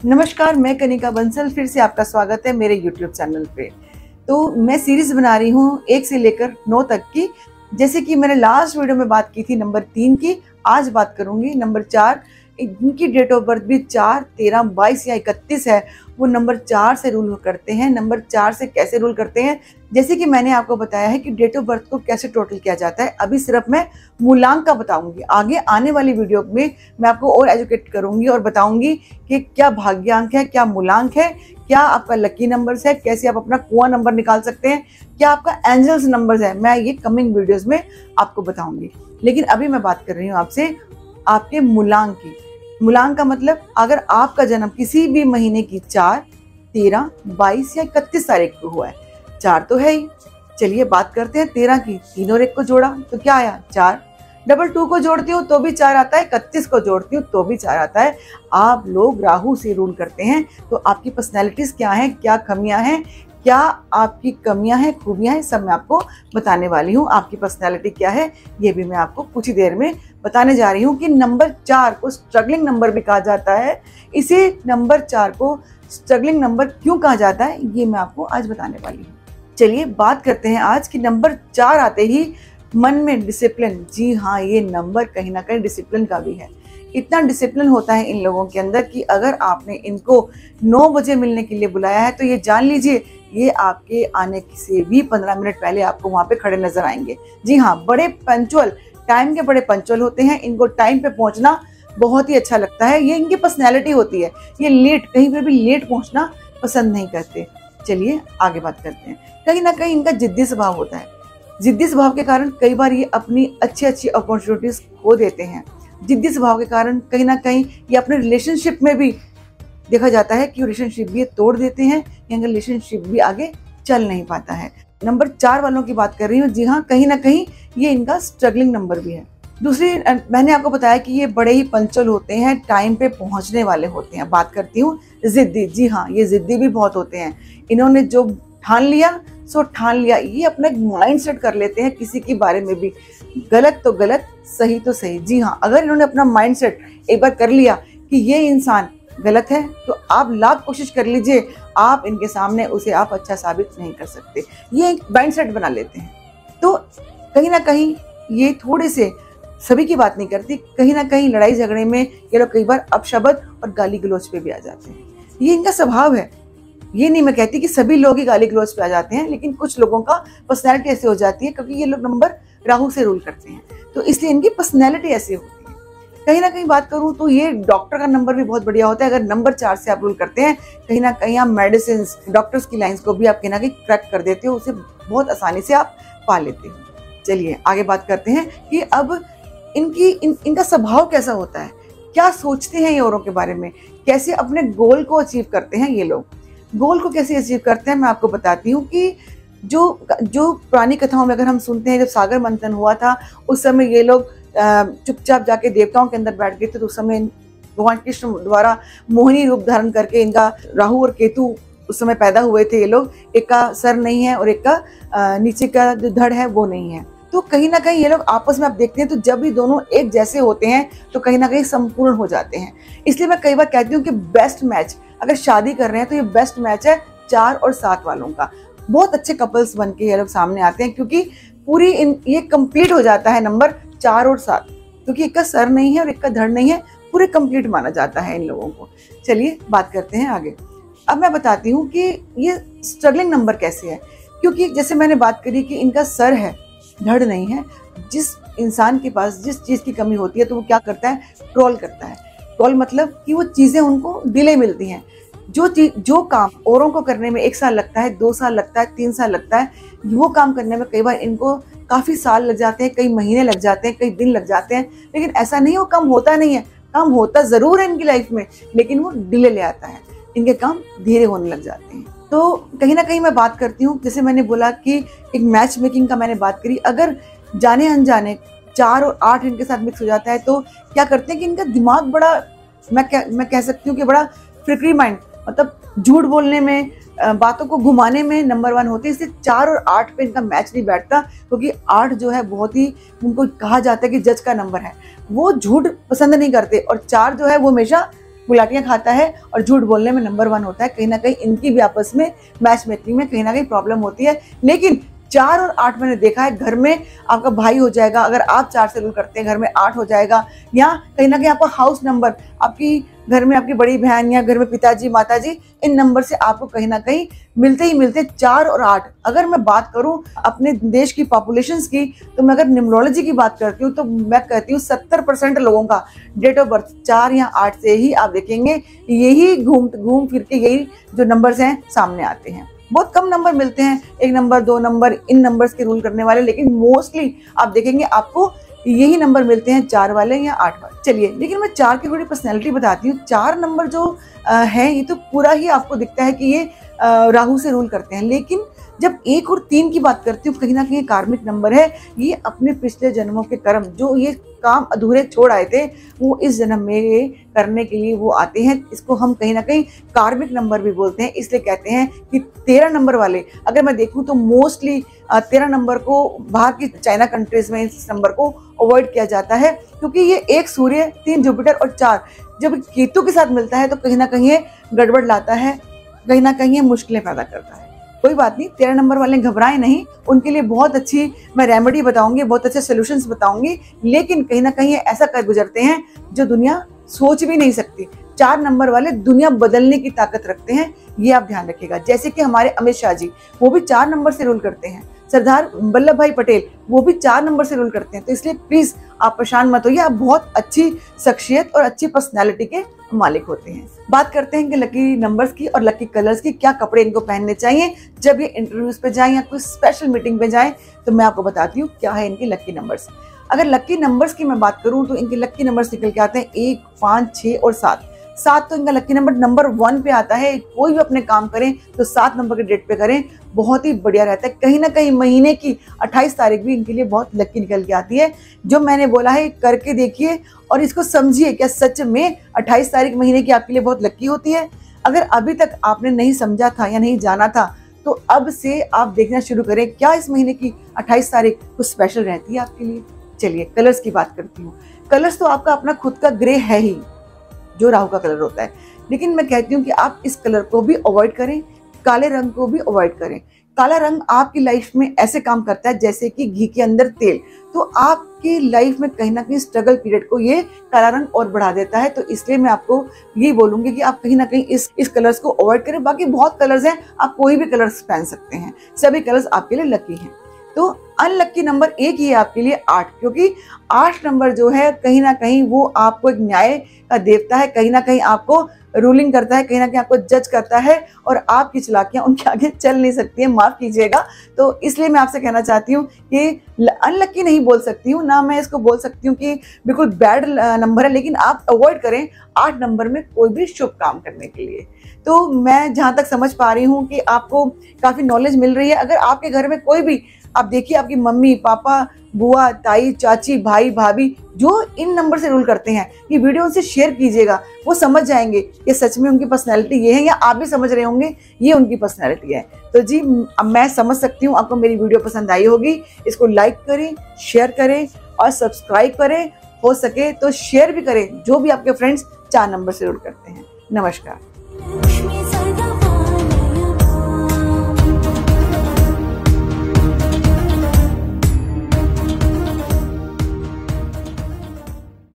नमस्कार, मैं कनिका बंसल फिर से आपका स्वागत है मेरे YouTube चैनल पे। तो मैं सीरीज बना रही हूँ 1 से लेकर 9 तक की। जैसे कि मैंने लास्ट वीडियो में बात की थी नंबर 3 की, आज बात करूंगी नंबर 4। जिनकी डेट ऑफ बर्थ भी 4, 13, 22 या 31 है, वो नंबर 4 से रूल करते हैं। नंबर 4 से कैसे रूल करते हैं, जैसे कि मैंने आपको बताया है कि डेट ऑफ बर्थ को कैसे टोटल किया जाता है, अभी सिर्फ मैं मूलांक का बताऊंगी। आगे आने वाली वीडियो में मैं आपको और एजुकेट करूंगी और बताऊंगी कि क्या भाग्यांक है, क्या मूलांक है, क्या आपका लकी नंबर्स है, कैसे आप अपना कुआं नंबर निकाल सकते हैं, क्या आपका एंजल्स नंबर्स है। मैं ये कमिंग वीडियोस में आपको बताऊंगी। लेकिन अभी मैं बात कर रही हूँ आपसे आपके मूलांक की। मूलांक का मतलब अगर आपका जन्म किसी भी महीने की 4, 13, 22 या 31 तारीख को हुआ है, 4 तो है ही। चलिए बात करते हैं 13 की। 3 और 1 को जोड़ा तो क्या आया? 4। डबल 2 को जोड़ती हूँ तो भी 4 आता है, 31 को जोड़ती हूँ तो भी 4 आता है। आप लोग राहु से रूल करते हैं, तो आपकी पर्सनैलिटीज क्या है, क्या कमियां हैं, क्या आपकी कमियां हैं, खूबियां हैं, सब मैं आपको बताने वाली हूँ। आपकी पर्सनैलिटी क्या है ये भी मैं आपको कुछ ही देर में बताने जा रही हूँ। कि नंबर 4 को स्ट्रगलिंग नंबर भी कहा जाता है। इसे नंबर 4 को स्ट्रगलिंग नंबर क्यों कहा जाता है ये मैं आपको आज बताने वाली हूँ। चलिए बात करते हैं आज की। नंबर 4 आते ही मन में डिसिप्लिन। जी हाँ, ये नंबर कहीं ना कहीं डिसिप्लिन का भी है। इतना डिसिप्लिन होता है इन लोगों के अंदर कि अगर आपने इनको 9 बजे मिलने के लिए बुलाया है तो ये जान लीजिए ये आपके आने से भी 15 मिनट पहले आपको वहां पे खड़े नजर आएंगे। जी हाँ, बड़े पंचुअल, टाइम के बड़े पंचुअल होते हैं। इनको टाइम पे पहुंचना बहुत ही अच्छा लगता है, ये इनकी पर्सनैलिटी होती है। ये लेट, कहीं पे भी लेट पहुंचना पसंद नहीं करते। चलिए आगे बात करते हैं। कहीं ना कहीं इनका जिद्दी स्वभाव होता है। जिद्दी स्वभाव के कारण कई बार ये अपनी अच्छी अच्छी अपॉर्चुनिटीज खो देते हैं। जिद्दी स्वभाव के कारण कहीं ना कहीं ये अपने रिलेशनशिप में भी देखा जाता है कि रिलेशनशिप भी ये तोड़ देते हैं, या रिलेशनशिप भी आगे चल नहीं पाता है। नंबर 4 वालों की बात कर रही हूँ। जी हाँ, कहीं ना कहीं ये इनका स्ट्रगलिंग नंबर भी है। दूसरी, मैंने आपको बताया कि ये बड़े ही पंचुअल होते हैं, टाइम पे पहुंचने वाले होते हैं। बात करती हूँ जिद्दी। जी हाँ, ये जिद्दी भी बहुत होते हैं। इन्होंने जो ठान लिया सो ठान लिया। ये अपना माइंड सेट कर लेते हैं किसी के बारे में भी, गलत तो गलत, सही तो सही। जी हाँ, अगर इन्होंने अपना माइंड सेट एक बार कर लिया कि ये इंसान गलत है तो आप लाख कोशिश कर लीजिए, आप इनके सामने उसे आप अच्छा साबित नहीं कर सकते। ये एक माइंड सेट बना लेते हैं। तो कहीं ना कहीं ये थोड़े से, सभी की बात नहीं करती, कहीं ना कहीं लड़ाई झगड़े में ये लोग कई बार अपशब्द और गाली गलौज पे भी आ जाते हैं। ये इनका स्वभाव है। ये नहीं मैं कहती कि सभी लोग ही गाली गलौज पे आ जाते हैं, लेकिन कुछ लोगों का पर्सनैलिटी ऐसे हो जाती है क्योंकि ये लोग नंबर राहु से रूल करते हैं, तो इसलिए इनकी पर्सनैलिटी ऐसी होती है। कहीं ना कहीं बात करूं तो ये डॉक्टर का नंबर भी बहुत बढ़िया होता है। अगर नंबर 4 से आप रूल करते हैं, कहीं ना कहीं आप मेडिसिन, डॉक्टर्स की लाइंस को भी आप कहीं ना कहीं क्रैक कर देते हो, उसे बहुत आसानी से आप पा लेते हो। चलिए आगे बात करते हैं कि अब इनका स्वभाव कैसा होता है, क्या सोचते हैं ये औरों के बारे में, कैसे अपने गोल को अचीव करते हैं। ये लोग गोल को कैसे अचीव करते हैं मैं आपको बताती हूँ। कि जो पुरानी कथाओं में अगर हम सुनते हैं, जब सागर मंथन हुआ था उस समय ये लोग चुपचाप जाके देवताओं के अंदर बैठ गए थे। तो उस समय भगवान कृष्ण द्वारा मोहिनी रूप धारण करके, इनका राहु और केतु उस समय पैदा हुए थे। ये लोग, एक का सर नहीं है और एक का नीचे का जो धड़ है वो नहीं है। तो कहीं ना कहीं ये लोग आपस में आप देखते हैं तो जब भी दोनों एक जैसे होते हैं तो कहीं ना कहीं संपूर्ण हो जाते हैं। इसलिए मैं कई बार कहती हूँ कि बेस्ट मैच, अगर शादी कर रहे हैं तो ये बेस्ट मैच है 4 और 7 वालों का। बहुत अच्छे कपल्स बन के ये लोग सामने आते हैं, क्योंकि पूरी ये कंप्लीट हो जाता है नंबर 4 और 7, क्योंकि एक का सर नहीं है और एक का धड़ नहीं है, पूरे कंप्लीट माना जाता है इन लोगों को। चलिए बात करते हैं आगे। अब मैं बताती हूँ कि ये स्ट्रगलिंग नंबर कैसे है। क्योंकि जैसे मैंने बात करी कि इनका सर है, धड़ नहीं है। जिस इंसान के पास जिस चीज की कमी होती है तो वो क्या करता है, ट्रोल करता है। ट्रोल मतलब कि वो चीजें उनको डिले मिलती हैं। जो काम औरों को करने में 1 साल लगता है, 2 साल लगता है, 3 साल लगता है, वो काम करने में कई बार इनको काफी साल लग जाते हैं, कई महीने लग जाते हैं, कई दिन लग जाते हैं। लेकिन ऐसा नहीं, वो काम होता नहीं है। काम होता जरूर है इनकी लाइफ में, लेकिन वो डिले ले आता है। इनके काम धीरे होने लग जाते हैं। तो कहीं ना कहीं मैं बात करती हूँ, जैसे मैंने बोला कि एक मैच मेकिंग का मैंने बात करी। अगर जाने अनजाने 4 और 8 इनके साथ मिक्स हो जाता है तो क्या करते हैं कि इनका दिमाग बड़ा, मैं कह सकती हूँ कि बड़ा फ्रिकरी माइंड, मतलब झूठ बोलने में, बातों को घुमाने में नंबर 1 होती है। इसलिए 4 और 8 पे इनका मैच नहीं बैठता, क्योंकि 8 जो है बहुत ही, उनको कहा जाता है कि जज का नंबर है। वो झूठ पसंद नहीं करते, और 4 जो है वो हमेशा गुलाटियां खाता है और झूठ बोलने में नंबर 1 होता है। कहीं ना कहीं इनकी भी आपस में मैच मेकिंग में कहीं ना कहीं प्रॉब्लम होती है। लेकिन 4 और 8 मैंने देखा है घर में आपका भाई हो जाएगा, अगर आप 4 से रूल करते हैं घर में 8 हो जाएगा, या कहीं ना कहीं आपका हाउस नंबर, आपकी घर में आपकी बड़ी बहन या घर में पिताजी माताजी, इन नंबर से आपको कहीं ना कहीं मिलते ही मिलते 4 और 8। अगर मैं बात करूं अपने देश की पॉपुलेशंस की, तो मैं अगर न्यूमरोलॉजी की बात करती हूँ तो मैं कहती हूँ 70% लोगों का डेट ऑफ बर्थ 4 या 8 से ही आप देखेंगे यही घूम फिर के यही जो नंबर्स हैं सामने आते हैं। बहुत कम नंबर मिलते हैं, 1 नंबर 2 नंबर इन नंबर्स के रूल करने वाले, लेकिन मोस्टली आप देखेंगे आपको यही नंबर मिलते हैं 4 वाले या 8 वाले। चलिए, लेकिन मैं 4 की थोड़ी पर्सनैलिटी बताती हूँ। 4 नंबर जो है ये तो पूरा ही आपको दिखता है कि ये राहु से रूल करते हैं, लेकिन जब 1 और 3 की बात करती हूँ, कहीं ना कहीं कार्मिक नंबर है। ये अपने पिछले जन्मों के कर्म, जो ये काम अधूरे छोड़ आए थे, वो इस जन्म में करने के लिए वो आते हैं। इसको हम कहीं ना कहीं कार्मिक नंबर भी बोलते हैं। इसलिए कहते हैं कि 13 नंबर वाले, अगर मैं देखूं तो मोस्टली 13 नंबर को बाहर की चाइना कंट्रीज में इस नंबर को अवॉइड किया जाता है, क्योंकि ये 1 सूर्य 3 जुपिटर और 4 जब केतु के साथ मिलता है तो कहीं ना कहीं ये गड़बड़ लाता है, कहीं ना कहीं ये मुश्किलें पैदा करता है। कोई बात नहीं, 13 नंबर वाले घबराएं नहीं, उनके लिए बहुत अच्छी मैं रेमेडी बताऊंगी, बहुत अच्छे सोल्यूशंस बताऊंगी। लेकिन कहीं ना कहीं ऐसा कर गुजरते हैं जो दुनिया सोच भी नहीं सकती। 4 नंबर वाले दुनिया बदलने की ताकत रखते हैं, ये आप ध्यान रखिएगा। जैसे कि हमारे अमित शाह जी, वो भी 4 नंबर से रूल करते हैं। सरदार वल्लभ भाई पटेल, वो भी 4 नंबर से रूल करते हैं। तो इसलिए प्लीज आप परेशान मत होइए, आप बहुत अच्छी शख्सियत और अच्छी पर्सनैलिटी के मालिक होते हैं। बात करते हैं कि लकी नंबर्स की और लकी कलर्स की, क्या कपड़े इनको पहनने चाहिए जब ये इंटरव्यूज पे जाएं या कोई स्पेशल मीटिंग पे जाएं। तो मैं आपको बताती हूँ क्या है इनके लकी नंबर्स। अगर लकी नंबर्स की मैं बात करूं तो इनके लकी नंबर्स निकल के आते हैं 1, 5, 6 और 7। 7 तो इनका लकी नंबर 1 पे आता है। कोई भी अपने काम करें तो 7 नंबर के डेट पे करें, बहुत ही बढ़िया रहता है। कहीं ना कहीं महीने की 28 तारीख भी इनके लिए बहुत लकी निकल के आती है। जो मैंने बोला है करके देखिए और इसको समझिए, क्या सच में 28 तारीख महीने की आपके लिए बहुत लकी होती है। अगर अभी तक आपने नहीं समझा था या नहीं जाना था, तो अब से आप देखना शुरू करें, क्या इस महीने की 28 तारीख कुछ स्पेशल रहती है आपके लिए। चलिए कलर्स की बात करती हूँ। कलर्स तो आपका अपना खुद का ग्रे है ही, जो राहु का कलर होता है, लेकिन मैं कहती हूँ कि आप इस कलर को भी अवॉइड करें, काले रंग को भी अवॉइड करें। काला रंग आपकी लाइफ में ऐसे काम करता है जैसे कि घी के अंदर तेल, तो आपकी लाइफ में कहीं ना कहीं स्ट्रगल पीरियड को ये काला रंग और बढ़ा देता है। तो इसलिए मैं आपको ये बोलूंगी कि आप कहीं ना कहीं इस कलर्स को अवॉइड करें। बाकी बहुत कलर्स हैं, आप कोई भी कलर्स पहन सकते हैं, सभी कलर्स आपके लिए लकी हैं। तो अनलक्की नंबर 1 ही है आपके लिए 8, क्योंकि 8 नंबर जो है कहीं ना कहीं वो आपको एक न्याय का देवता है, कहीं ना कहीं आपको रूलिंग करता है, कहीं ना कहीं आपको जज करता है, और आपकी चालाकियां उनके आगे चल नहीं सकती है, माफ कीजिएगा। तो इसलिए मैं आपसे कहना चाहती हूँ कि अनलक्की नहीं बोल सकती हूँ ना, मैं इसको बोल सकती हूँ कि बिल्कुल बैड नंबर है, लेकिन आप अवॉइड करें 8 नंबर में कोई भी शुभ काम करने के लिए। तो मैं जहाँ तक समझ पा रही हूँ कि आपको काफ़ी नॉलेज मिल रही है। अगर आपके घर में कोई भी, आप देखिए आपकी मम्मी पापा बुआ ताई चाची भाई भाभी जो इन नंबर से रूल करते हैं, ये वीडियो उनसे शेयर कीजिएगा, वो समझ जाएंगे कि सच में उनकी पर्सनैलिटी ये है, या आप भी समझ रहे होंगे ये उनकी पर्सनैलिटी है। तो जी अब मैं समझ सकती हूँ आपको मेरी वीडियो पसंद आई होगी। इसको लाइक करें, शेयर करें और सब्सक्राइब करें, हो सके तो शेयर भी करें जो भी आपके फ्रेंड्स 4 नंबर से रूल करते हैं। नमस्कार।